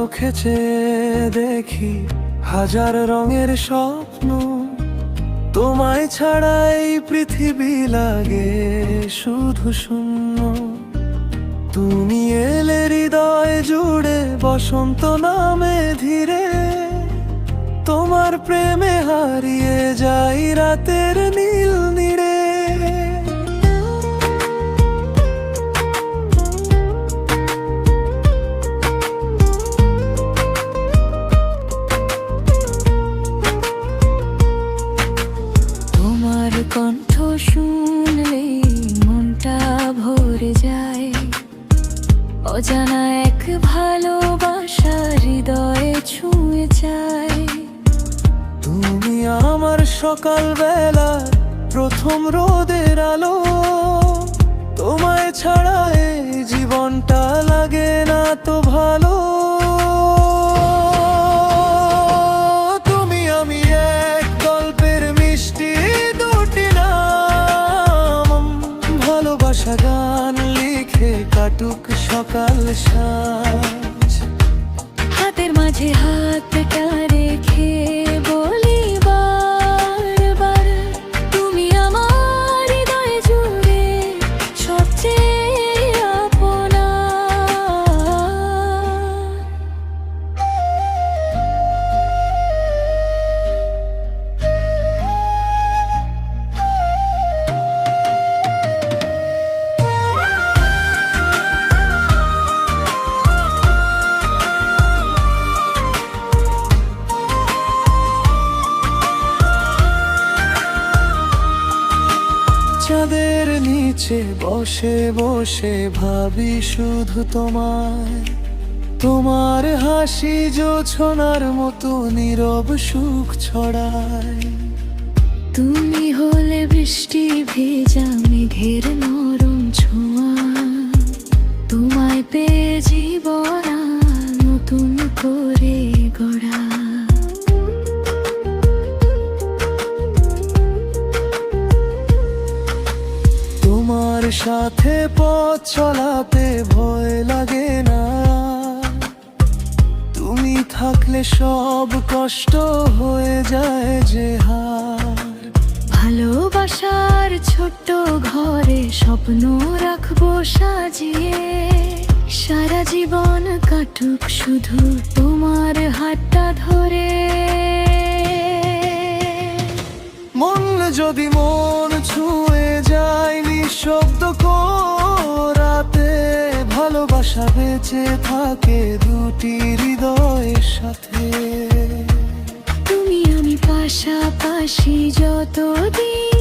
চোখে চেয়ে দেখি হাজার রঙের স্বপ্ন। তোমায় ছাড়াই পৃথিবী লাগে শুধু শূন্য। তুমি এলে হৃদয় জুড়ে বসন্ত নামে ধীরে। তোমার প্রেমে হারিয়ে যাই রাতের নীল নীড়ে। তোমার কণ্ঠ শুনলে মনটা ভরে যায়। অজানা এক ভালোবাসা হৃদয়ে ছুঁয়ে যায়। তুমি আমার সকাল বেলা প্রথম রোদের আলো। তোমায় ছাড়া এই জীবনটা লাগে না তো ভালো। তুমি আমি এক গল্পের মিষ্টি দুটি নাম। ভালোবাসা গান লিখে কাটুক সকাল সাঁঝ। হাতের মাঝে হাতটা রেখে বলি বারবার, তুমি আমার হৃদয় জুড়ে সবচেয়ে আপনা। চাঁদের নিচে বসে বসে ভাবি শুধু তোমায়। তোমার হাসি জোছনার মতো নীরব সুখ ছড়ায়। তুমি হলে বৃষ্টি ভেজা মেঘের নরম ছোঁয়া। তোমায় পেয়ে জীবন নতুন করে গড়া। তোমার সাথে পথ চলাতে ভয় লাগে না। তুমি থাকলে সব কষ্ট হয়ে যায় যে হার। ভালোবাসার ছোট্ট ঘরে স্বপ্ন রাখবো সাজিয়ে। সারা জীবন কাটুক শুধু তোমার হাতটা ধরে। মন যদি মন ছুঁয়ে যায় নিঃশব্দ রাতে। ভালোবাসা বেঁচে থাকে দুটি হৃদয়ের সাথে। তুমি আমি পাশাপাশি যতদিন